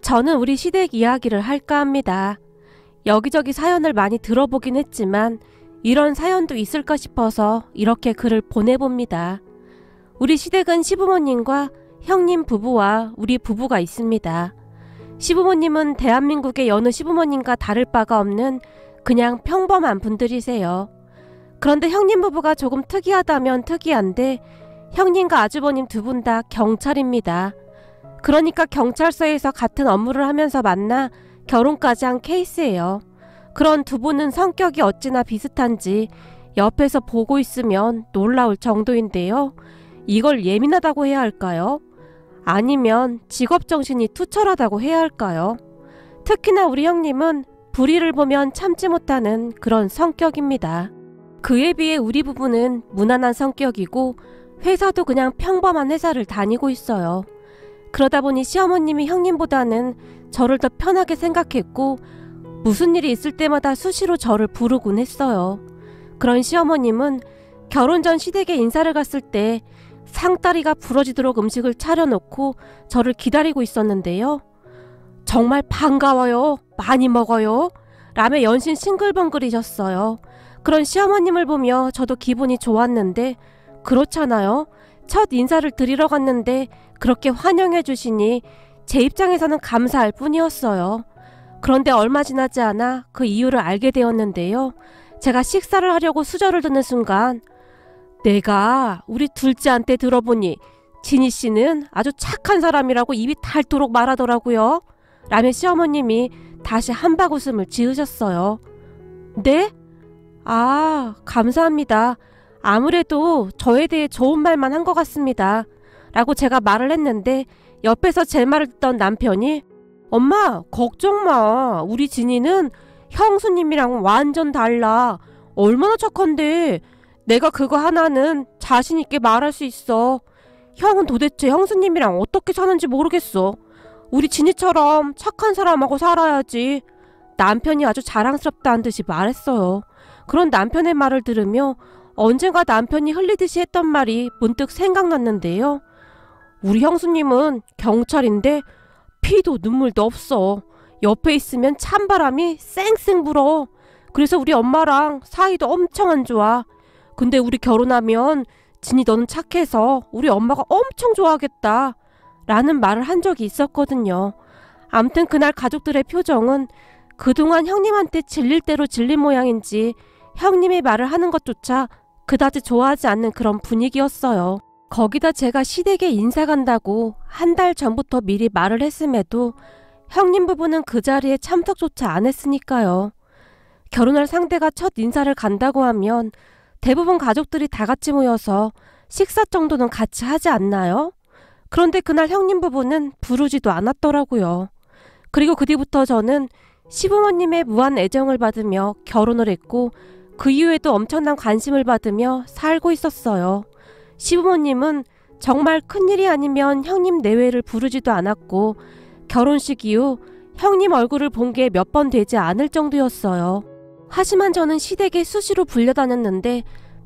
저는 우리 시댁 이야기를 할까 합니다. 여기저기 사연을 많이 들어보긴 했지만 이런 사연도 있을까 싶어서 이렇게 글을 보내봅니다. 우리 시댁은 시부모님과 형님 부부와 우리 부부가 있습니다. 시부모님은 대한민국의 여느 시부모님과 다를 바가 없는 그냥 평범한 분들이세요. 그런데 형님 부부가 조금 특이하다면 특이한데 형님과 아주버님 두 분 다 경찰입니다. 그러니까 경찰서에서 같은 업무를 하면서 만나 결혼까지 한 케이스예요. 그런 두 분은 성격이 어찌나 비슷한지 옆에서 보고 있으면 놀라울 정도인데요. 이걸 예민하다고 해야 할까요? 아니면 직업정신이 투철하다고 해야 할까요? 특히나 우리 형님은 불의를 보면 참지 못하는 그런 성격입니다. 그에 비해 우리 부부는 무난한 성격이고 회사도 그냥 평범한 회사를 다니고 있어요. 그러다 보니 시어머님이 형님보다는 저를 더 편하게 생각했고 무슨 일이 있을 때마다 수시로 저를 부르곤 했어요. 그런 시어머님은 결혼 전 시댁에 인사를 갔을 때 상다리가 부러지도록 음식을 차려놓고 저를 기다리고 있었는데요. 정말 반가워요. 많이 먹어요. 라며 연신 싱글벙글이셨어요. 그런 시어머님을 보며 저도 기분이 좋았는데 그렇잖아요. 첫 인사를 드리러 갔는데 그렇게 환영해 주시니 제 입장에서는 감사할 뿐이었어요. 그런데 얼마 지나지 않아 그 이유를 알게 되었는데요. 제가 식사를 하려고 수저를 드는 순간 내가 우리 둘째한테 들어보니 진희 씨는 아주 착한 사람이라고 입이 닳도록 말하더라고요. 라며 시어머님이 다시 한박웃음을 지으셨어요. 네? 아, 감사합니다. 아무래도 저에 대해 좋은 말만 한 것 같습니다. 라고 제가 말을 했는데 옆에서 제 말을 듣던 남편이 엄마 걱정 마. 우리 진이는 형수님이랑 완전 달라. 얼마나 착한데. 내가 그거 하나는 자신 있게 말할 수 있어. 형은 도대체 형수님이랑 어떻게 사는지 모르겠어. 우리 진이처럼 착한 사람하고 살아야지. 남편이 아주 자랑스럽다는 듯이 말했어요. 그런 남편의 말을 들으며 언젠가 남편이 흘리듯이 했던 말이 문득 생각났는데요. 우리 형수님은 경찰인데 피도 눈물도 없어. 옆에 있으면 찬바람이 쌩쌩 불어. 그래서 우리 엄마랑 사이도 엄청 안 좋아. 근데 우리 결혼하면 진이 너는 착해서 우리 엄마가 엄청 좋아하겠다. 라는 말을 한 적이 있었거든요. 암튼 그날 가족들의 표정은 그동안 형님한테 질릴 대로 질린 모양인지 형님의 말을 하는 것조차 그다지 좋아하지 않는 그런 분위기였어요. 거기다 제가 시댁에 인사 간다고 한 달 전부터 미리 말을 했음에도 형님 부부는 그 자리에 참석조차 안 했으니까요. 결혼할 상대가 첫 인사를 간다고 하면 대부분 가족들이 다 같이 모여서 식사 정도는 같이 하지 않나요? 그런데 그날 형님 부부는 부르지도 않았더라고요. 그리고 그 뒤부터 저는 시부모님의 무한 애정을 받으며 결혼을 했고 그 이후에도 엄청난 관심을 받으며 살고 있었어요. 시부모님은 정말 큰일이 아니면 형님 내외를 부르지도 않았고 결혼식 이후 형님 얼굴을 본 게 몇 번 되지 않을 정도였어요. 하지만 저는 시댁에 수시로 불려다녔는데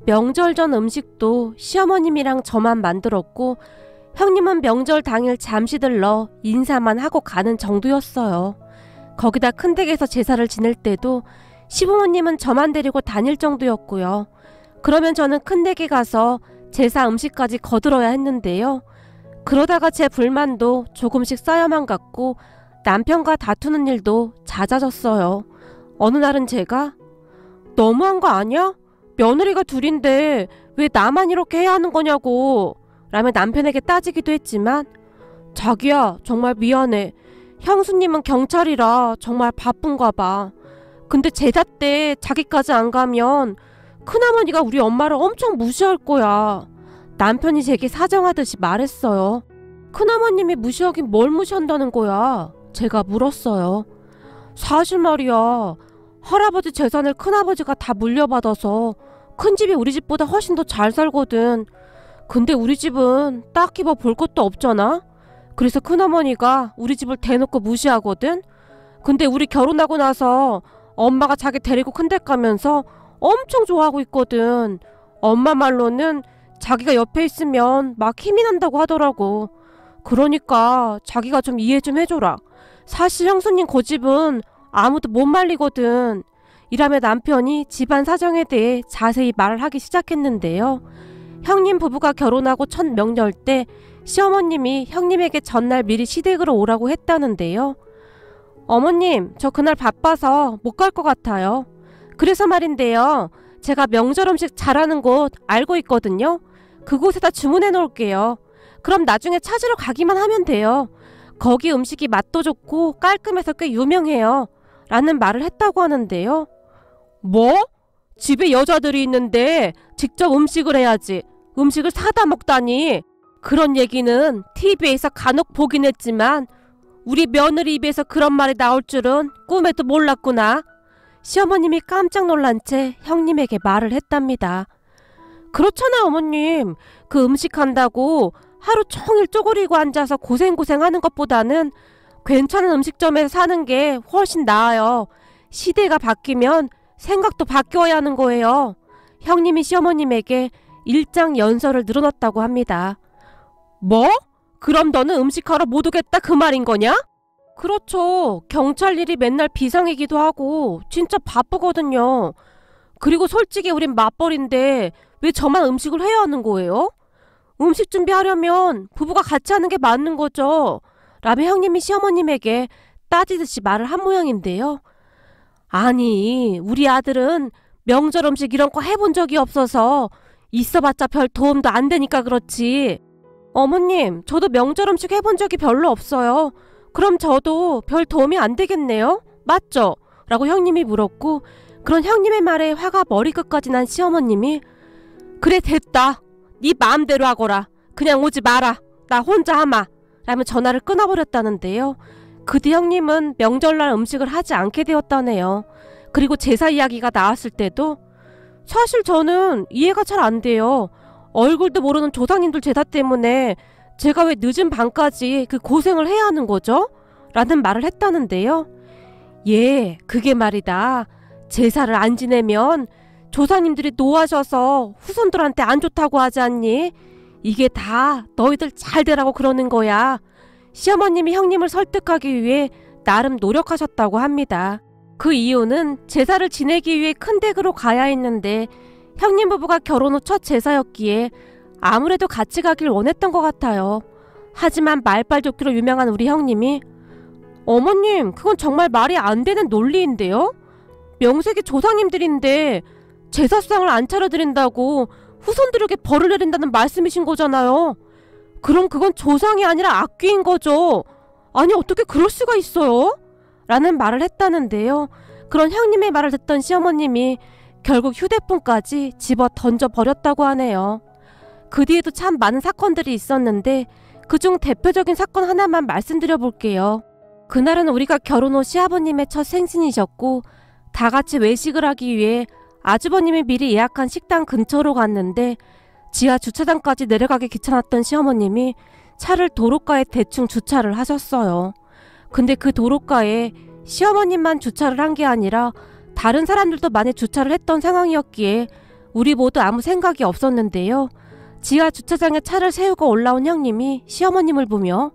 명절 전 음식도 시어머님이랑 저만 만들었고 형님은 명절 당일 잠시 들러 인사만 하고 가는 정도였어요. 거기다 큰댁에서 제사를 지낼 때도 시부모님은 저만 데리고 다닐 정도였고요. 그러면 저는 큰댁에 가서 제사 음식까지 거들어야 했는데요. 그러다가 제 불만도 조금씩 쌓여만 갔고 남편과 다투는 일도 잦아졌어요. 어느 날은 제가 너무한 거 아니야? 며느리가 둘인데 왜 나만 이렇게 해야 하는 거냐고 라며 남편에게 따지기도 했지만 자기야 정말 미안해. 형수님은 경찰이라 정말 바쁜가 봐. 근데 제사 때 자기까지 안 가면 큰어머니가 우리 엄마를 엄청 무시할 거야. 남편이 제게 사정하듯이 말했어요. 큰어머님이 무시하긴 뭘 무시한다는 거야? 제가 물었어요. 사실 말이야. 할아버지 재산을 큰아버지가 다 물려받아서 큰 집이 우리 집보다 훨씬 더 잘 살거든. 근데 우리 집은 딱히 뭐 볼 것도 없잖아. 그래서 큰어머니가 우리 집을 대놓고 무시하거든. 근데 우리 결혼하고 나서 엄마가 자기 데리고 큰댁 가면서 엄청 좋아하고 있거든. 엄마 말로는 자기가 옆에 있으면 막 힘이 난다고 하더라고. 그러니까 자기가 좀 이해 좀 해줘라. 사실 형수님 고집은 아무도 못 말리거든. 이라며 남편이 집안 사정에 대해 자세히 말을 하기 시작했는데요. 형님 부부가 결혼하고 첫 명절 때 시어머님이 형님에게 전날 미리 시댁으로 오라고 했다는데요. 어머님, 저 그날 바빠서 못 갈 것 같아요. 그래서 말인데요. 제가 명절 음식 잘하는 곳 알고 있거든요. 그곳에다 주문해 놓을게요. 그럼 나중에 찾으러 가기만 하면 돼요. 거기 음식이 맛도 좋고 깔끔해서 꽤 유명해요. 라는 말을 했다고 하는데요. 뭐? 집에 여자들이 있는데 직접 음식을 해야지. 음식을 사다 먹다니. 그런 얘기는 TV에서 간혹 보긴 했지만 우리 며느리 입에서 그런 말이 나올 줄은 꿈에도 몰랐구나. 시어머님이 깜짝 놀란 채 형님에게 말을 했답니다. 그렇잖아요, 어머님. 그 음식 한다고 하루 종일 쪼그리고 앉아서 고생하는 것보다는 괜찮은 음식점에서 사는 게 훨씬 나아요. 시대가 바뀌면 생각도 바뀌어야 하는 거예요. 형님이 시어머님에게 일장 연설을 늘어놨다고 합니다. 뭐? 그럼 너는 음식하러 못 오겠다 그 말인 거냐? 그렇죠. 경찰 일이 맨날 비상이기도 하고 진짜 바쁘거든요. 그리고 솔직히 우린 맞벌인데 왜 저만 음식을 해야 하는 거예요? 음식 준비하려면 부부가 같이 하는 게 맞는 거죠. 라며 형님이 시어머님에게 따지듯이 말을 한 모양인데요. 아니, 우리 아들은 명절 음식 이런 거 해본 적이 없어서 있어봤자 별 도움도 안 되니까 그렇지. 어머님, 저도 명절 음식 해본 적이 별로 없어요. 그럼 저도 별 도움이 안 되겠네요? 맞죠? 라고 형님이 물었고, 그런 형님의 말에 화가 머리끝까지 난 시어머님이 그래 됐다. 네 마음대로 하거라. 그냥 오지 마라. 나 혼자 하마. 라며 전화를 끊어버렸다는데요. 그 뒤 형님은 명절날 음식을 하지 않게 되었다네요. 그리고 제사 이야기가 나왔을 때도 사실 저는 이해가 잘 안 돼요. 얼굴도 모르는 조상님들 제사 때문에 제가 왜 늦은 밤까지 그 고생을 해야 하는 거죠? 라는 말을 했다는데요. 예, 그게 말이다. 제사를 안 지내면 조상님들이 노하셔서 후손들한테 안 좋다고 하지 않니? 이게 다 너희들 잘 되라고 그러는 거야. 시어머님이 형님을 설득하기 위해 나름 노력하셨다고 합니다. 그 이유는 제사를 지내기 위해 큰 댁으로 가야 했는데 형님 부부가 결혼 후 첫 제사였기에 아무래도 같이 가길 원했던 것 같아요. 하지만 말빨좋기로 유명한 우리 형님이 어머님, 그건 정말 말이 안 되는 논리인데요? 명색이 조상님들인데 제사상을 안 차려드린다고 후손들에게 벌을 내린다는 말씀이신 거잖아요. 그럼 그건 조상이 아니라 악귀인 거죠. 아니 어떻게 그럴 수가 있어요? 라는 말을 했다는데요. 그런 형님의 말을 듣던 시어머님이 결국 휴대폰까지 집어 던져버렸다고 하네요. 그 뒤에도 참 많은 사건들이 있었는데 그중 대표적인 사건 하나만 말씀드려 볼게요. 그날은 우리가 결혼 후 시아버님의 첫 생신이셨고 다 같이 외식을 하기 위해 아주버님이 미리 예약한 식당 근처로 갔는데 지하 주차장까지 내려가기 귀찮았던 시어머님이 차를 도로가에 대충 주차를 하셨어요. 근데 그 도로가에 시어머님만 주차를 한 게 아니라 다른 사람들도 많이 주차를 했던 상황이었기에 우리 모두 아무 생각이 없었는데요. 지하 주차장에 차를 세우고 올라온 형님이 시어머님을 보며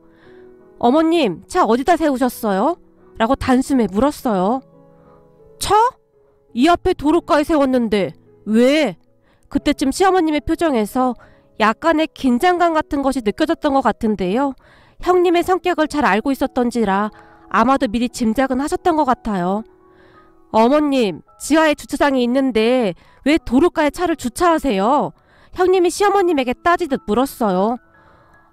어머님, 차 어디다 세우셨어요? 라고 단숨에 물었어요. 차? 이 앞에 도로가에 세웠는데 왜? 그때쯤 시어머님의 표정에서 약간의 긴장감 같은 것이 느껴졌던 것 같은데요. 형님의 성격을 잘 알고 있었던지라 아마도 미리 짐작은 하셨던 것 같아요. 어머님, 지하에 주차장이 있는데 왜 도로가에 차를 주차하세요? 형님이 시어머님에게 따지듯 물었어요.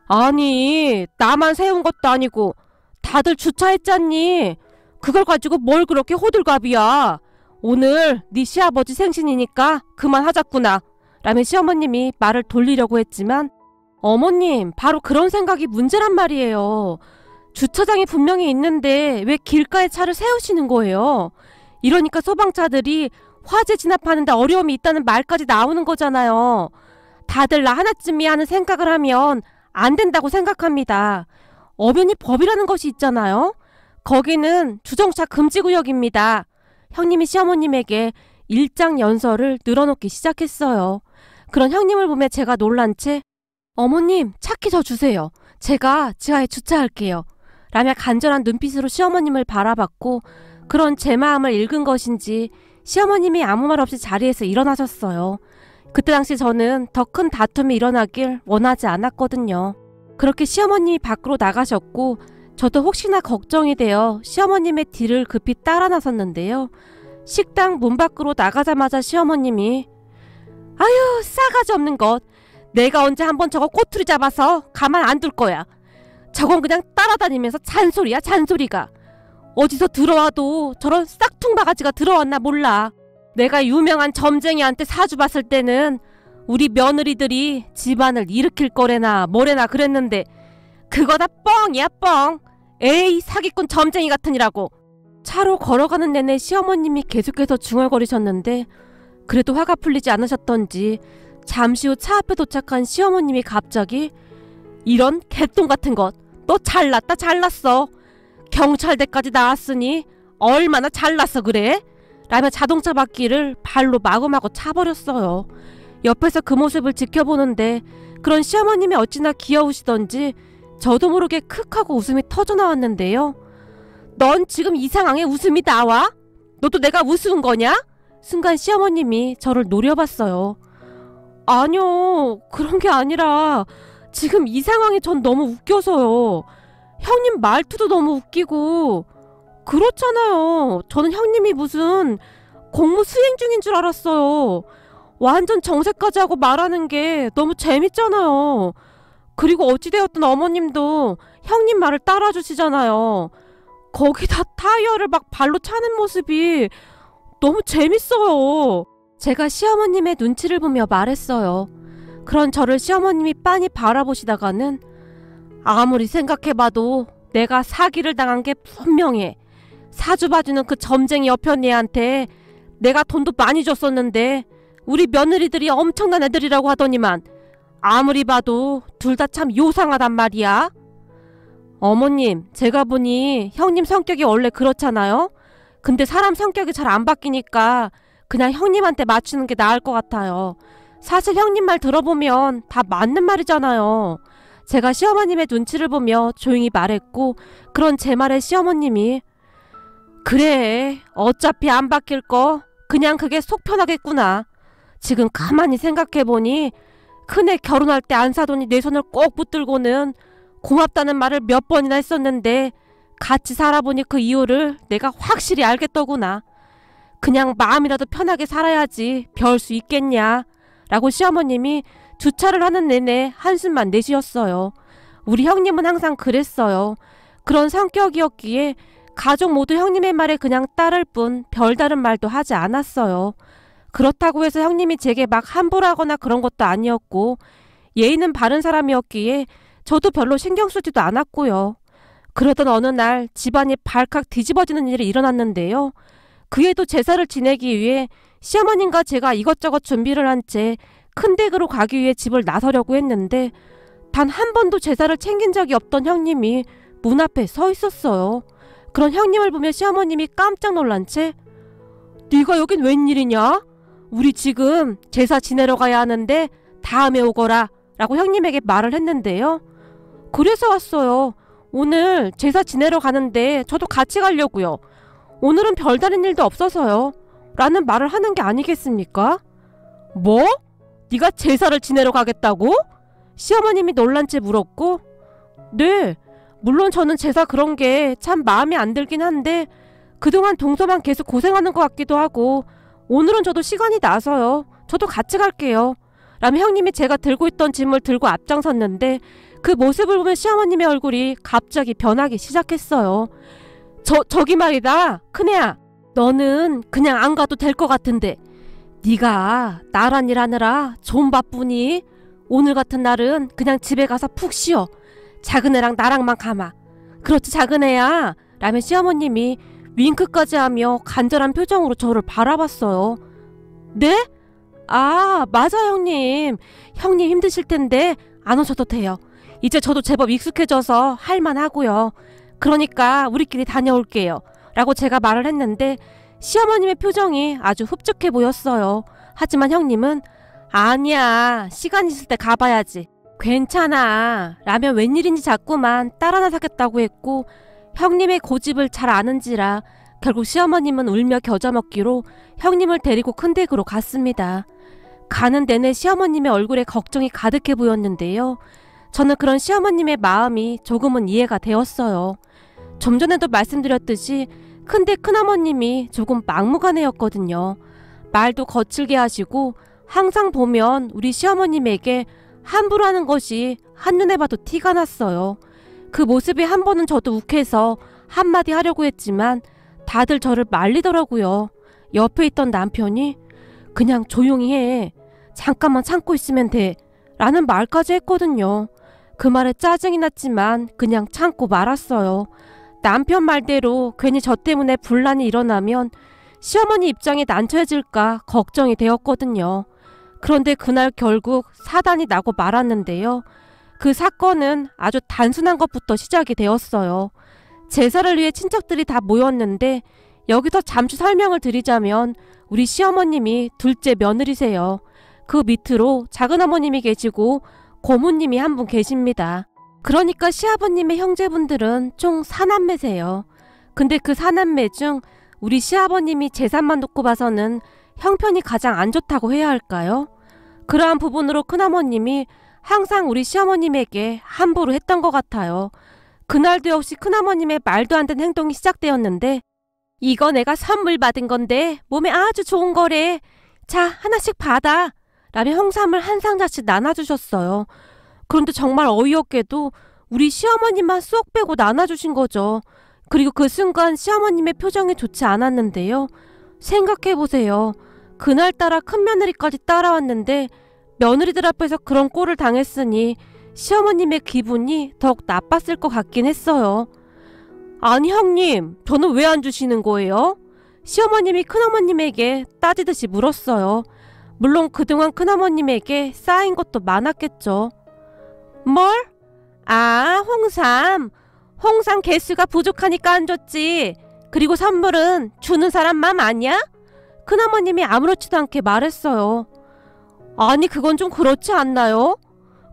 아니, 나만 세운 것도 아니고 다들 주차했잖니. 그걸 가지고 뭘 그렇게 호들갑이야. 오늘 네 시아버지 생신이니까 그만하자꾸나. 라며 시어머님이 말을 돌리려고 했지만 어머님, 바로 그런 생각이 문제란 말이에요. 주차장이 분명히 있는데 왜 길가에 차를 세우시는 거예요? 이러니까 소방차들이 화재 진압하는데 어려움이 있다는 말까지 나오는 거잖아요. 다들 나 하나쯤이야 하는 생각을 하면 안 된다고 생각합니다. 엄연히 법이라는 것이 있잖아요. 거기는 주정차 금지구역입니다. 형님이 시어머님에게 일장 연설을 늘어놓기 시작했어요. 그런 형님을 보며 제가 놀란 채 어머님, 차키 저 주세요. 제가 지하에 주차할게요. 라며 간절한 눈빛으로 시어머님을 바라봤고 그런 제 마음을 읽은 것인지 시어머님이 아무 말 없이 자리에서 일어나셨어요. 그때 당시 저는 더 큰 다툼이 일어나길 원하지 않았거든요. 그렇게 시어머님이 밖으로 나가셨고 저도 혹시나 걱정이 되어 시어머님의 뒤를 급히 따라 나섰는데요. 식당 문 밖으로 나가자마자 시어머님이 아유 싸가지 없는 것. 내가 언제 한번 저거 꼬투리 잡아서 가만 안 둘 거야. 저건 그냥 따라다니면서 잔소리야 잔소리가. 어디서 들어와도 저런 싹퉁바가지가 들어왔나 몰라. 내가 유명한 점쟁이한테 사주 봤을 때는 우리 며느리들이 집안을 일으킬 거래나 뭐래나 그랬는데 그거 다 뻥이야 뻥. 에이 사기꾼 점쟁이 같으니라고. 차로 걸어가는 내내 시어머님이 계속해서 중얼거리셨는데 그래도 화가 풀리지 않으셨던지 잠시 후 차 앞에 도착한 시어머님이 갑자기 이런 개똥 같은 것 너 잘났다 잘났어. 경찰대까지 나왔으니 얼마나 잘났어 그래? 라며 자동차 바퀴를 발로 마구마구 차버렸어요. 옆에서 그 모습을 지켜보는데 그런 시어머님이 어찌나 귀여우시던지 저도 모르게 크 하고 웃음이 터져나왔는데요. 넌 지금 이 상황에 웃음이 나와? 너도 내가 우스운 거냐? 순간 시어머님이 저를 노려봤어요. 아니요 그런 게 아니라 지금 이 상황이 전 너무 웃겨서요. 형님 말투도 너무 웃기고 그렇잖아요. 저는 형님이 무슨 공무 수행 중인 줄 알았어요. 완전 정색까지 하고 말하는 게 너무 재밌잖아요. 그리고 어찌되었든 어머님도 형님 말을 따라주시잖아요. 거기다 타이어를 막 발로 차는 모습이 너무 재밌어요. 제가 시어머님의 눈치를 보며 말했어요. 그런 저를 시어머님이 빤히 바라보시다가는 아무리 생각해봐도 내가 사기를 당한 게 분명해. 사주 봐주는 그 점쟁이 여편네한테 내가 돈도 많이 줬었는데 우리 며느리들이 엄청난 애들이라고 하더니만 아무리 봐도 둘 다 참 요상하단 말이야. 어머님, 제가 보니 형님 성격이 원래 그렇잖아요. 근데 사람 성격이 잘 안 바뀌니까 그냥 형님한테 맞추는 게 나을 것 같아요. 사실 형님 말 들어보면 다 맞는 말이잖아요. 제가 시어머님의 눈치를 보며 조용히 말했고 그런 제 말에 시어머님이 그래 어차피 안 바뀔 거 그냥 그게 속 편하겠구나. 지금 가만히 생각해보니 큰애 결혼할 때 안 사돈이 내 손을 꼭 붙들고는 고맙다는 말을 몇 번이나 했었는데 같이 살아보니 그 이유를 내가 확실히 알겠더구나. 그냥 마음이라도 편하게 살아야지 별 수 있겠냐 라고 시어머님이 주차를 하는 내내 한숨만 내쉬었어요. 우리 형님은 항상 그랬어요. 그런 성격이었기에 가족 모두 형님의 말에 그냥 따를 뿐 별다른 말도 하지 않았어요. 그렇다고 해서 형님이 제게 막 함부로 하거나 그런 것도 아니었고 예의는 바른 사람이었기에 저도 별로 신경 쓰지도 않았고요. 그러던 어느 날 집안이 발칵 뒤집어지는 일이 일어났는데요. 그에도 제사를 지내기 위해 시어머님과 제가 이것저것 준비를 한 채 큰 댁으로 가기 위해 집을 나서려고 했는데 단 한 번도 제사를 챙긴 적이 없던 형님이 문 앞에 서 있었어요. 그런 형님을 보며 시어머님이 깜짝 놀란 채 네가 여긴 웬일이냐? 우리 지금 제사 지내러 가야 하는데 다음에 오거라 라고 형님에게 말을 했는데요. 그래서 왔어요. 오늘 제사 지내러 가는데 저도 같이 가려고요. 오늘은 별다른 일도 없어서요. 라는 말을 하는 게 아니겠습니까? 뭐? 네가 제사를 지내러 가겠다고? 시어머님이 놀란 채 물었고 네, 물론 저는 제사 그런 게 참 마음에 안 들긴 한데 그동안 동서만 계속 고생하는 것 같기도 하고 오늘은 저도 시간이 나서요. 저도 같이 갈게요. 라며 형님이 제가 들고 있던 짐을 들고 앞장섰는데 그 모습을 보면 시어머님의 얼굴이 갑자기 변하기 시작했어요. 저기 말이다. 큰애야. 너는 그냥 안 가도 될 것 같은데 네가 나란 일 하느라 좀 바쁘니 오늘 같은 날은 그냥 집에 가서 푹 쉬어. 작은애랑 나랑만 가마. 그렇지 작은애야. 라며 시어머님이 윙크까지 하며 간절한 표정으로 저를 바라봤어요. 네? 아 맞아 형님. 형님 힘드실 텐데 안 오셔도 돼요. 이제 저도 제법 익숙해져서 할만하고요. 그러니까 우리끼리 다녀올게요. 라고 제가 말을 했는데 시어머님의 표정이 아주 흡족해 보였어요. 하지만 형님은 아니야 시간 있을 때 가봐야지. 괜찮아. 라면 웬일인지 자꾸만 딸 하나 사겠다고 했고 형님의 고집을 잘 아는지라 결국 시어머님은 울며 겨자 먹기로 형님을 데리고 큰 댁으로 갔습니다. 가는 내내 시어머님의 얼굴에 걱정이 가득해 보였는데요. 저는 그런 시어머님의 마음이 조금은 이해가 되었어요. 좀 전에도 말씀드렸듯이 큰댁 큰어머님이 조금 막무가내였거든요. 말도 거칠게 하시고 항상 보면 우리 시어머님에게 함부로 하는 것이 한눈에 봐도 티가 났어요. 그 모습이 한 번은 저도 욱해서 한마디 하려고 했지만 다들 저를 말리더라고요. 옆에 있던 남편이 그냥 조용히 해. 잠깐만 참고 있으면 돼. 라는 말까지 했거든요. 그 말에 짜증이 났지만 그냥 참고 말았어요. 남편 말대로 괜히 저 때문에 분란이 일어나면 시어머니 입장이 난처해질까 걱정이 되었거든요. 그런데 그날 결국 사단이 나고 말았는데요. 그 사건은 아주 단순한 것부터 시작이 되었어요. 제사를 위해 친척들이 다 모였는데 여기서 잠시 설명을 드리자면 우리 시어머님이 둘째 며느리세요. 그 밑으로 작은어머님이 계시고 고모님이 한 분 계십니다. 그러니까 시아버님의 형제분들은 총 4남매세요. 근데 그 4남매 중 우리 시아버님이 재산만 놓고 봐서는 형편이 가장 안 좋다고 해야 할까요? 그러한 부분으로 큰어머님이 항상 우리 시어머님에게 함부로 했던 것 같아요. 그날도 역시 큰어머님의 말도 안 되는 행동이 시작되었는데 이거 내가 선물 받은 건데 몸에 아주 좋은 거래. 자, 하나씩 받아. 라며 홍삼을 한 상자씩 나눠주셨어요. 그런데 정말 어이없게도 우리 시어머님만 쏙 빼고 나눠주신 거죠. 그리고 그 순간 시어머님의 표정이 좋지 않았는데요. 생각해보세요. 그날따라 큰며느리까지 따라왔는데 며느리들 앞에서 그런 꼴을 당했으니 시어머님의 기분이 더욱 나빴을 것 같긴 했어요. 아니 형님, 저는 왜 안 주시는 거예요? 시어머님이 큰어머님에게 따지듯이 물었어요. 물론 그동안 큰어머님에게 쌓인 것도 많았겠죠. 뭘? 아, 홍삼. 홍삼 개수가 부족하니까 안 줬지. 그리고 선물은 주는 사람 맘 아니야? 큰어머님이 아무렇지도 않게 말했어요. 아니 그건 좀 그렇지 않나요?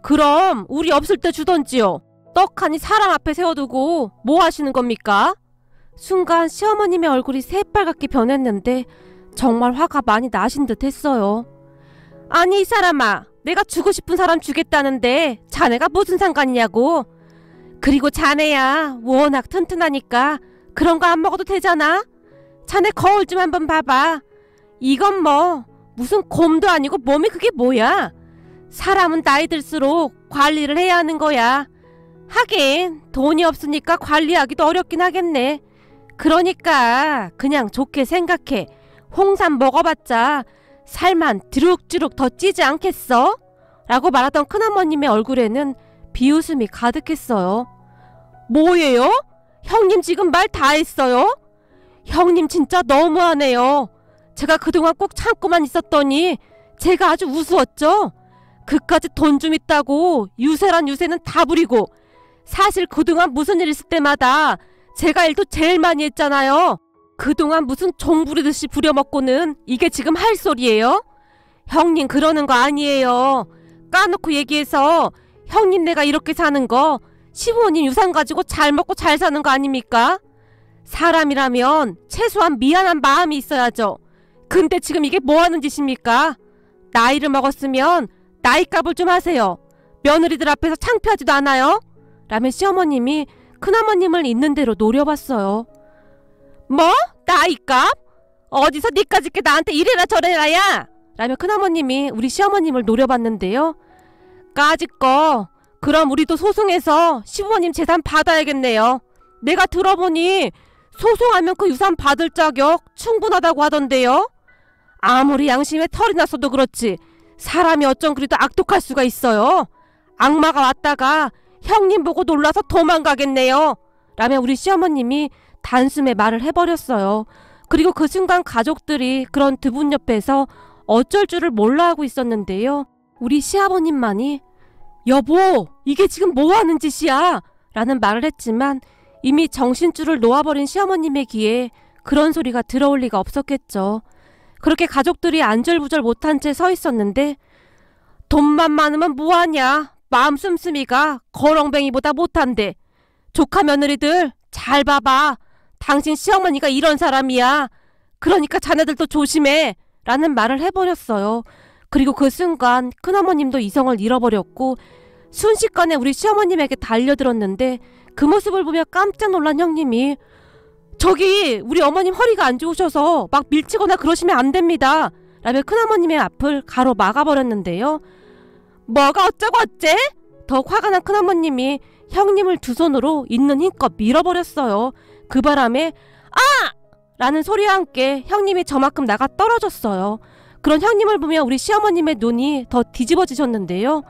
그럼 우리 없을 때 주던지요. 떡하니 사람 앞에 세워두고 뭐 하시는 겁니까? 순간 시어머님의 얼굴이 새빨갛게 변했는데 정말 화가 많이 나신 듯 했어요. 아니 이 사람아, 내가 주고 싶은 사람 주겠다는데 자네가 무슨 상관이냐고. 그리고 자네야 워낙 튼튼하니까 그런 거 안 먹어도 되잖아. 자네 거울 좀 한번 봐봐. 이건 뭐 무슨 곰도 아니고 몸이 그게 뭐야. 사람은 나이 들수록 관리를 해야 하는 거야. 하긴 돈이 없으니까 관리하기도 어렵긴 하겠네. 그러니까 그냥 좋게 생각해. 홍삼 먹어봤자 살만 드룩드룩 더 찌지 않겠어? 라고 말하던 큰어머님의 얼굴에는 비웃음이 가득했어요. 뭐예요? 형님 지금 말 다 했어요? 형님 진짜 너무하네요. 제가 그동안 꼭 참고만 있었더니 제가 아주 우스웠죠? 그까지 돈 좀 있다고 유세란 유세는 다 부리고 사실 그동안 무슨 일 있을 때마다 제가 일도 제일 많이 했잖아요. 그동안 무슨 종 부리듯이 부려먹고는 이게 지금 할 소리예요? 형님 그러는 거 아니에요. 까놓고 얘기해서 형님 내가 이렇게 사는 거 시부모님 유산 가지고 잘 먹고 잘 사는 거 아닙니까? 사람이라면 최소한 미안한 마음이 있어야죠. 근데 지금 이게 뭐 하는 짓입니까? 나이를 먹었으면 나이값을 좀 하세요. 며느리들 앞에서 창피하지도 않아요? 라며 시어머님이 큰어머님을 있는 대로 노려봤어요. 뭐? 나이값? 어디서 니까짓 게 나한테 이래라 저래라야? 라며 큰어머님이 우리 시어머님을 노려봤는데요. 까짓 거 그럼 우리도 소송해서 시부모님 재산 받아야겠네요. 내가 들어보니 소송하면 그 유산 받을 자격 충분하다고 하던데요. 아무리 양심에 털이 났어도 그렇지 사람이 어쩜 그리도 악독할 수가 있어요. 악마가 왔다가 형님 보고 놀라서 도망가겠네요. 라며 우리 시어머님이 단숨에 말을 해버렸어요. 그리고 그 순간 가족들이 그런 두 분 옆에서 어쩔 줄을 몰라 하고 있었는데요. 우리 시아버님만이 여보 이게 지금 뭐 하는 짓이야? 라는 말을 했지만 이미 정신줄을 놓아버린 시어머님의 귀에 그런 소리가 들어올 리가 없었겠죠. 그렇게 가족들이 안절부절 못한 채 서 있었는데 돈만 많으면 뭐하냐? 마음 씀씀이가 거렁뱅이보다 못한데. 조카 며느리들 잘 봐봐. 당신 시어머니가 이런 사람이야. 그러니까 자네들도 조심해. 라는 말을 해버렸어요. 그리고 그 순간 큰어머님도 이성을 잃어버렸고 순식간에 우리 시어머님에게 달려들었는데 그 모습을 보며 깜짝 놀란 형님이 저기 우리 어머님 허리가 안 좋으셔서 막 밀치거나 그러시면 안 됩니다. 라며 큰어머님의 앞을 가로 막아버렸는데요. 뭐가 어쩌고 어째? 더욱 화가 난 큰어머님이 형님을 두 손으로 있는 힘껏 밀어버렸어요. 그 바람에 아! 라는 소리와 함께 형님이 저만큼 나가 떨어졌어요. 그런 형님을 보며 우리 시어머님의 눈이 더 뒤집어지셨는데요.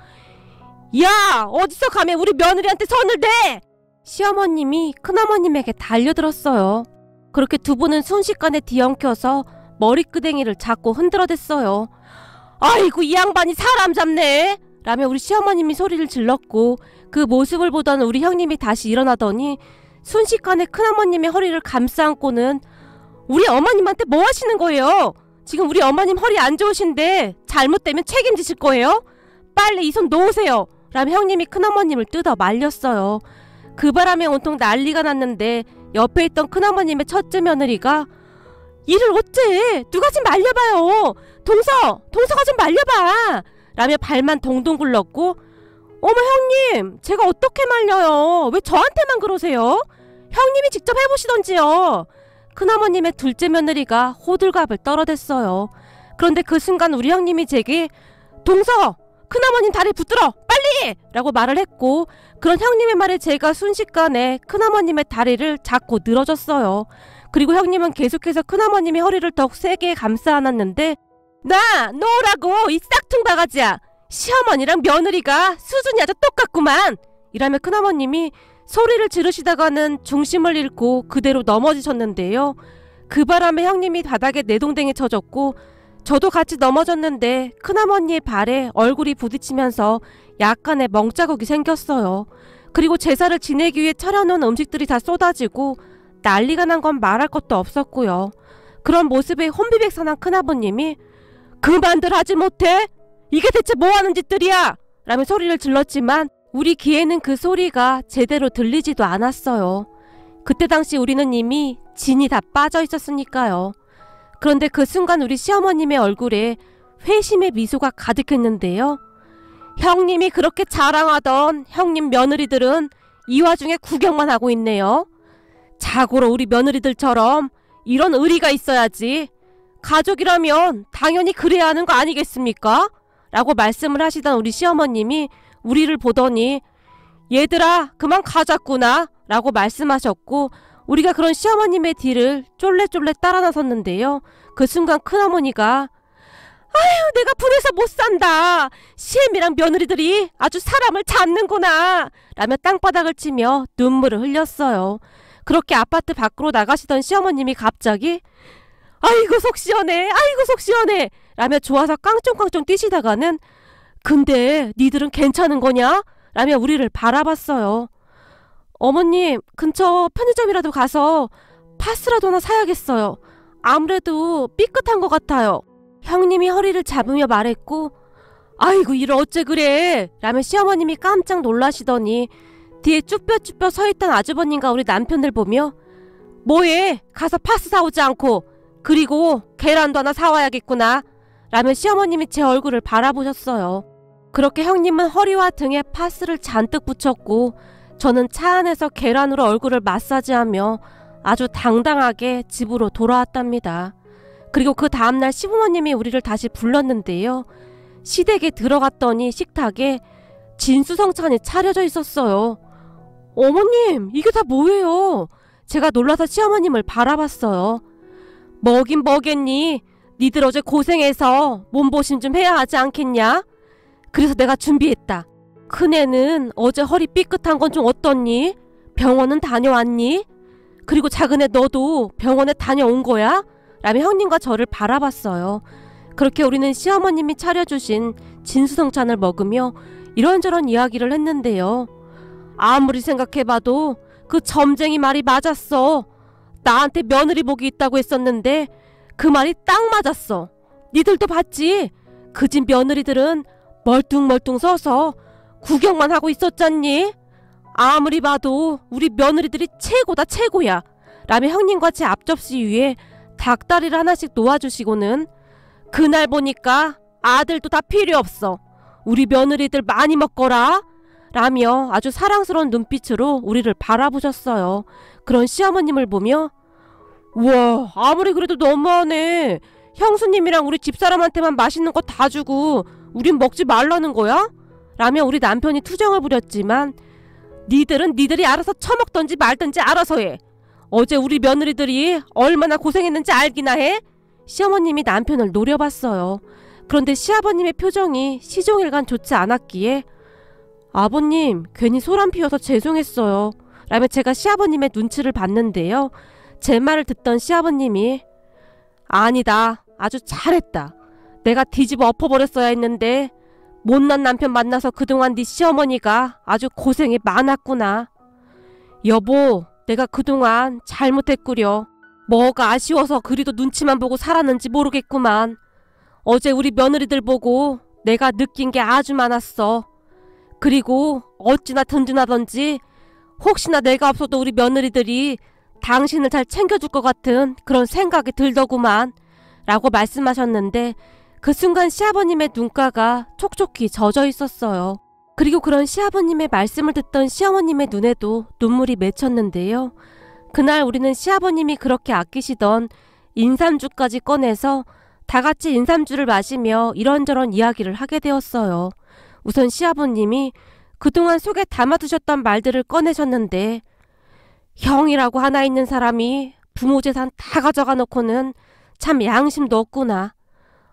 야! 어디서 감히 우리 며느리한테 손을 대! 시어머님이 큰어머님에게 달려들었어요. 그렇게 두 분은 순식간에 뒤엉켜서 머리끄댕이를 잡고 흔들어댔어요. 아이고 이 양반이 사람 잡네! 라며 우리 시어머님이 소리를 질렀고 그 모습을 보던 우리 형님이 다시 일어나더니 순식간에 큰어머님의 허리를 감싸 안고는 우리 어머님한테 뭐 하시는 거예요? 지금 우리 어머님 허리 안 좋으신데 잘못되면 책임지실 거예요? 빨리 이 손 놓으세요! 라며 형님이 큰어머님을 뜯어 말렸어요. 그 바람에 온통 난리가 났는데 옆에 있던 큰어머님의 첫째 며느리가 이를 어째 누가 좀 말려봐요. 동서가 좀 말려봐. 라며 발만 동동 굴렀고 어머 형님 제가 어떻게 말려요. 왜 저한테만 그러세요? 형님이 직접 해보시던지요. 큰어머님의 둘째 며느리가 호들갑을 떨어댔어요. 그런데 그 순간 우리 형님이 제게 동서 큰어머님 다리 붙들어 빨리! 라고 말을 했고 그런 형님의 말에 제가 순식간에 큰어머님의 다리를 잡고 늘어졌어요. 그리고 형님은 계속해서 큰어머님의 허리를 더욱 세게 감싸 안았는데 나 놓으라고 이 싹퉁 바가지야. 시어머니랑 며느리가 수준이 아주 똑같구만. 이라며 큰어머님이 소리를 지르시다가는 중심을 잃고 그대로 넘어지셨는데요. 그 바람에 형님이 바닥에 내동댕이 쳐졌고 저도 같이 넘어졌는데 큰어머니의 발에 얼굴이 부딪히면서 약간의 멍자국이 생겼어요. 그리고 제사를 지내기 위해 차려놓은 음식들이 다 쏟아지고 난리가 난 건 말할 것도 없었고요. 그런 모습에 혼비백산한 큰아버님이 그만들 하지 못해? 이게 대체 뭐하는 짓들이야? 라며 소리를 질렀지만 우리 귀에는 그 소리가 제대로 들리지도 않았어요. 그때 당시 우리는 이미 진이 다 빠져 있었으니까요. 그런데 그 순간 우리 시어머님의 얼굴에 회심의 미소가 가득했는데요. 형님이 그렇게 자랑하던 형님 며느리들은 이 와중에 구경만 하고 있네요. 자고로 우리 며느리들처럼 이런 의리가 있어야지. 가족이라면 당연히 그래야 하는 거 아니겠습니까? 라고 말씀을 하시던 우리 시어머님이 우리를 보더니 얘들아 그만 가자꾸나 라고 말씀하셨고 우리가 그런 시어머님의 뒤를 쫄래쫄래 따라 나섰는데요. 그 순간 큰어머니가 아유 내가 분해서 못 산다. 시애미랑 며느리들이 아주 사람을 잡는구나 라며 땅바닥을 치며 눈물을 흘렸어요. 그렇게 아파트 밖으로 나가시던 시어머님이 갑자기 아이고 속 시원해 아이고 속 시원해 라며 좋아서 깡총깡총 뛰시다가는 근데 니들은 괜찮은 거냐? 라며 우리를 바라봤어요. 어머님 근처 편의점이라도 가서 파스라도 하나 사야겠어요. 아무래도 삐끗한 것 같아요. 형님이 허리를 잡으며 말했고 아이고 이를 어째 그래 라며 시어머님이 깜짝 놀라시더니 뒤에 쭈뼛쭈뼛 서있던 아주버님과 우리 남편을 보며 뭐해 가서 파스 사오지 않고 그리고 계란도 하나 사와야겠구나 라며 시어머님이 제 얼굴을 바라보셨어요. 그렇게 형님은 허리와 등에 파스를 잔뜩 붙였고 저는 차 안에서 계란으로 얼굴을 마사지하며 아주 당당하게 집으로 돌아왔답니다. 그리고 그 다음날 시부모님이 우리를 다시 불렀는데요. 시댁에 들어갔더니 식탁에 진수성찬이 차려져 있었어요. 어머님 이게 다 뭐예요? 제가 놀라서 시어머님을 바라봤어요. 먹긴 뭐겠니? 니들 어제 고생해서 몸보신 좀 해야 하지 않겠냐? 그래서 내가 준비했다. 큰애는 어제 허리 삐끗한 건 좀 어떻니? 병원은 다녀왔니? 그리고 작은애 너도 병원에 다녀온 거야? 라며 형님과 저를 바라봤어요. 그렇게 우리는 시어머님이 차려주신 진수성찬을 먹으며 이런저런 이야기를 했는데요. 아무리 생각해봐도 그 점쟁이 말이 맞았어. 나한테 며느리 복이 있다고 했었는데 그 말이 딱 맞았어. 니들도 봤지? 그 집 며느리들은 멀뚱멀뚱 서서 구경만 하고 있었잖니? 아무리 봐도 우리 며느리들이 최고다 최고야 라며 형님과 제 앞접시 위에 닭다리를 하나씩 놓아주시고는 그날 보니까 아들도 다 필요 없어. 우리 며느리들 많이 먹거라 라며 아주 사랑스러운 눈빛으로 우리를 바라보셨어요. 그런 시어머님을 보며 우와 아무리 그래도 너무하네. 형수님이랑 우리 집사람한테만 맛있는 거 다 주고 우린 먹지 말라는 거야? 라며 우리 남편이 투정을 부렸지만 니들은 니들이 알아서 처먹던지 말던지 알아서 해. 어제 우리 며느리들이 얼마나 고생했는지 알기나 해? 시어머님이 남편을 노려봤어요. 그런데 시아버님의 표정이 시종일관 좋지 않았기에 아버님 괜히 소란 피워서 죄송했어요 라며 제가 시아버님의 눈치를 봤는데요. 제 말을 듣던 시아버님이 아니다 아주 잘했다. 내가 뒤집어 엎어버렸어야 했는데 못난 남편 만나서 그동안 네 시어머니가 아주 고생이 많았구나. 여보 내가 그동안 잘못했구려. 뭐가 아쉬워서 그리도 눈치만 보고 살았는지 모르겠구만. 어제 우리 며느리들 보고 내가 느낀 게 아주 많았어. 그리고 어찌나 든든하던지 혹시나 내가 없어도 우리 며느리들이 당신을 잘 챙겨줄 것 같은 그런 생각이 들더구만 라고 말씀하셨는데 그 순간 시아버님의 눈가가 촉촉히 젖어 있었어요. 그리고 그런 시아버님의 말씀을 듣던 시어머님의 눈에도 눈물이 맺혔는데요. 그날 우리는 시아버님이 그렇게 아끼시던 인삼주까지 꺼내서 다 같이 인삼주를 마시며 이런저런 이야기를 하게 되었어요. 우선 시아버님이 그동안 속에 담아두셨던 말들을 꺼내셨는데 형이라고 하나 있는 사람이 부모 재산 다 가져가 놓고는 참 양심도 없구나.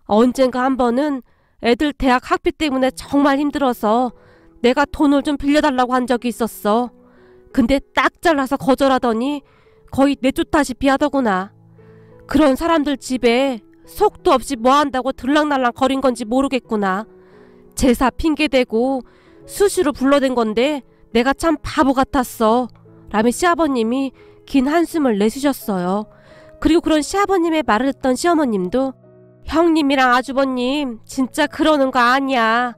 언젠가 한 번은 애들 대학 학비 때문에 정말 힘들어서 내가 돈을 좀 빌려달라고 한 적이 있었어. 근데 딱 잘라서 거절하더니 거의 내쫓다시피 하더구나. 그런 사람들 집에 속도 없이 뭐한다고 들락날락 거린 건지 모르겠구나. 제사 핑계대고 수시로 불러댄 건데 내가 참 바보 같았어 라며 시아버님이 긴 한숨을 내쉬셨어요. 그리고 그런 시아버님의 말을 듣던 시어머님도 형님이랑 아주버님 진짜 그러는 거 아니야.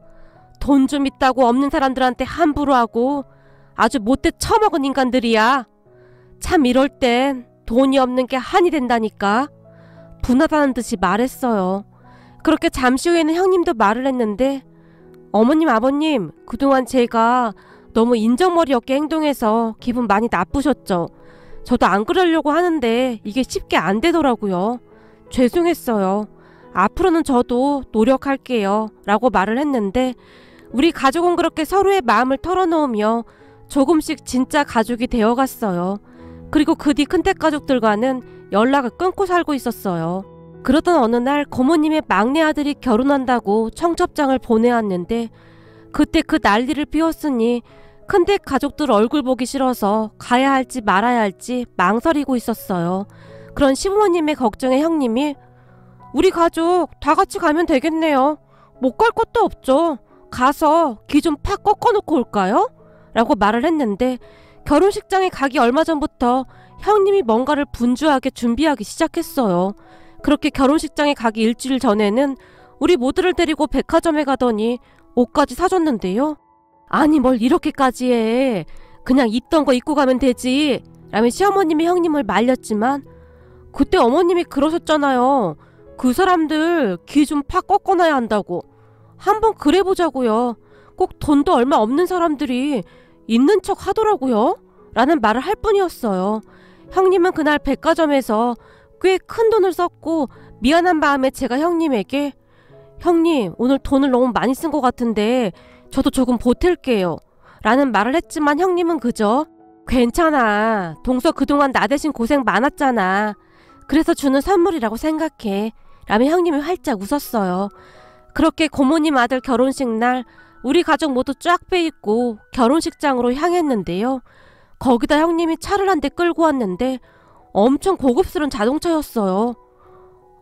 돈 좀 있다고 없는 사람들한테 함부로 하고 아주 못돼 처먹은 인간들이야. 참 이럴 땐 돈이 없는 게 한이 된다니까. 분하다는 듯이 말했어요. 그렇게 잠시 후에는 형님도 말을 했는데 어머님 아버님 그동안 제가 너무 인정머리 없게 행동해서 기분 많이 나쁘셨죠. 저도 안 그러려고 하는데 이게 쉽게 안 되더라고요. 죄송했어요. 앞으로는 저도 노력할게요 라고 말을 했는데 우리 가족은 그렇게 서로의 마음을 털어놓으며 조금씩 진짜 가족이 되어갔어요. 그리고 그 뒤 큰댁 가족들과는 연락을 끊고 살고 있었어요. 그러던 어느 날 고모님의 막내 아들이 결혼한다고 청첩장을 보내왔는데 그때 그 난리를 피웠으니 큰댁 가족들 얼굴 보기 싫어서 가야 할지 말아야 할지 망설이고 있었어요. 그런 시부모님의 걱정에 형님이 우리 가족 다 같이 가면 되겠네요. 못 갈 것도 없죠. 가서 기 좀 팍 꺾어놓고 올까요? 라고 말을 했는데 결혼식장에 가기 얼마 전부터 형님이 뭔가를 분주하게 준비하기 시작했어요. 그렇게 결혼식장에 가기 일주일 전에는 우리 모두를 데리고 백화점에 가더니 옷까지 사줬는데요. 아니 뭘 이렇게까지 해. 그냥 있던 거 입고 가면 되지 라며 시어머님이 형님을 말렸지만 그때 어머님이 그러셨잖아요. 그 사람들 기 좀 팍 꺾어놔야 한다고. 한번 그래보자고요. 꼭 돈도 얼마 없는 사람들이 있는 척 하더라고요 라는 말을 할 뿐이었어요. 형님은 그날 백화점에서 꽤 큰 돈을 썼고 미안한 마음에 제가 형님에게 형님 오늘 돈을 너무 많이 쓴 것 같은데 저도 조금 보탤게요 라는 말을 했지만 형님은 그저 괜찮아. 동서 그동안 나 대신 고생 많았잖아. 그래서 주는 선물이라고 생각해 라며 형님이 활짝 웃었어요. 그렇게 고모님 아들 결혼식 날 우리 가족 모두 쫙 빼입고 결혼식장으로 향했는데요. 거기다 형님이 차를 한 대 끌고 왔는데 엄청 고급스러운 자동차였어요.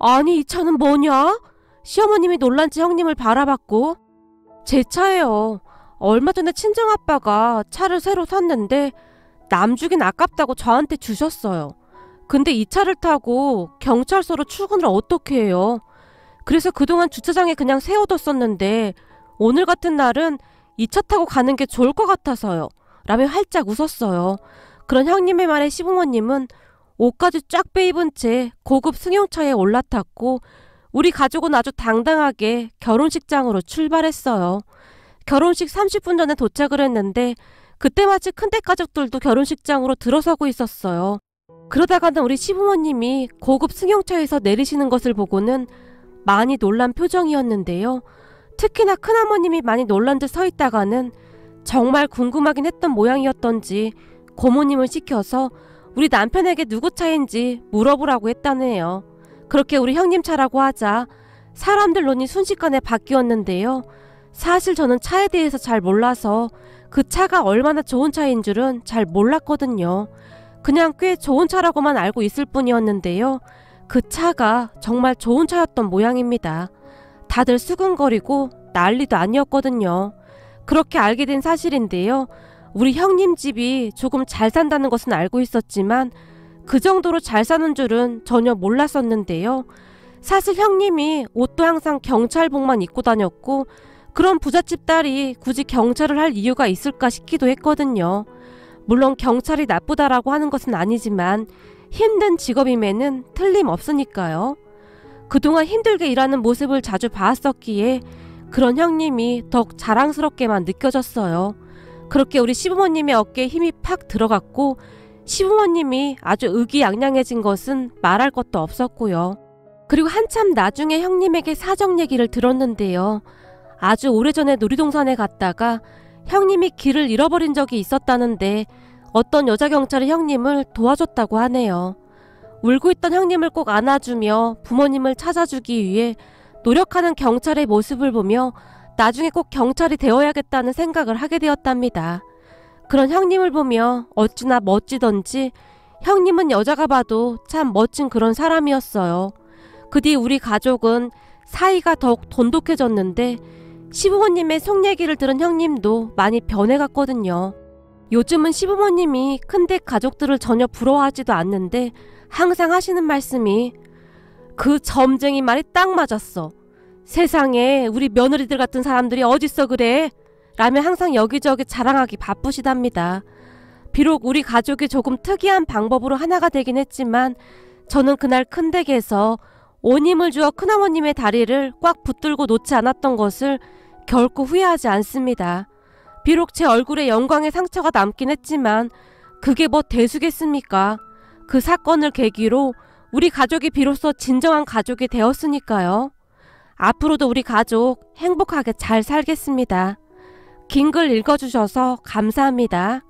아니 이 차는 뭐냐? 시어머님이 놀란지 형님을 바라봤고 제 차예요. 얼마 전에 친정아빠가 차를 새로 샀는데 남 주긴 아깝다고 저한테 주셨어요. 근데 이 차를 타고 경찰서로 출근을 어떻게 해요? 그래서 그동안 주차장에 그냥 세워뒀었는데 오늘 같은 날은 이 차 타고 가는 게 좋을 것 같아서요. 라며 활짝 웃었어요. 그런 형님의 말에 시부모님은 옷까지 쫙 빼입은 채 고급 승용차에 올라탔고 우리 가족은 아주 당당하게 결혼식장으로 출발했어요. 결혼식 30분 전에 도착을 했는데 그때 마치 큰댁 가족들도 결혼식장으로 들어서고 있었어요. 그러다가는 우리 시부모님이 고급 승용차에서 내리시는 것을 보고는 많이 놀란 표정이었는데요. 특히나 큰어머님이 많이 놀란 듯 서 있다가는 정말 궁금하긴 했던 모양이었던지 고모님을 시켜서 우리 남편에게 누구 차인지 물어보라고 했다네요. 그렇게 우리 형님 차라고 하자 사람들 눈이 순식간에 바뀌었는데요. 사실 저는 차에 대해서 잘 몰라서 그 차가 얼마나 좋은 차인 줄은 잘 몰랐거든요. 그냥 꽤 좋은 차라고만 알고 있을 뿐이었는데요. 그 차가 정말 좋은 차였던 모양입니다. 다들 수근거리고 난리도 아니었거든요. 그렇게 알게 된 사실인데요. 우리 형님 집이 조금 잘 산다는 것은 알고 있었지만 그 정도로 잘 사는 줄은 전혀 몰랐었는데요. 사실 형님이 옷도 항상 경찰복만 입고 다녔고 그런 부잣집 딸이 굳이 경찰을 할 이유가 있을까 싶기도 했거든요. 물론 경찰이 나쁘다라고 하는 것은 아니지만 힘든 직업임에는 틀림없으니까요. 그동안 힘들게 일하는 모습을 자주 봐왔었기에 그런 형님이 더욱 자랑스럽게만 느껴졌어요. 그렇게 우리 시부모님의 어깨에 힘이 팍 들어갔고 시부모님이 아주 의기양양해진 것은 말할 것도 없었고요. 그리고 한참 나중에 형님에게 사정 얘기를 들었는데요. 아주 오래전에 놀이동산에 갔다가 형님이 길을 잃어버린 적이 있었다는데 어떤 여자 경찰이 형님을 도와줬다고 하네요. 울고 있던 형님을 꼭 안아주며 부모님을 찾아주기 위해 노력하는 경찰의 모습을 보며 나중에 꼭 경찰이 되어야겠다는 생각을 하게 되었답니다. 그런 형님을 보며 어찌나 멋지던지 형님은 여자가 봐도 참 멋진 그런 사람이었어요. 그 뒤 우리 가족은 사이가 더욱 돈독해졌는데 시부모님의 속 얘기를 들은 형님도 많이 변해갔거든요. 요즘은 시부모님이 큰댁 가족들을 전혀 부러워하지도 않는데 항상 하시는 말씀이 그 점쟁이 말이 딱 맞았어. 세상에 우리 며느리들 같은 사람들이 어딨어 그래? 라며 항상 여기저기 자랑하기 바쁘시답니다. 비록 우리 가족이 조금 특이한 방법으로 하나가 되긴 했지만 저는 그날 큰댁에서 온 힘을 주어 큰어머님의 다리를 꽉 붙들고 놓지 않았던 것을 결코 후회하지 않습니다. 비록 제 얼굴에 영광의 상처가 남긴 했지만 그게 뭐 대수겠습니까? 그 사건을 계기로 우리 가족이 비로소 진정한 가족이 되었으니까요. 앞으로도 우리 가족 행복하게 잘 살겠습니다. 긴 글 읽어주셔서 감사합니다.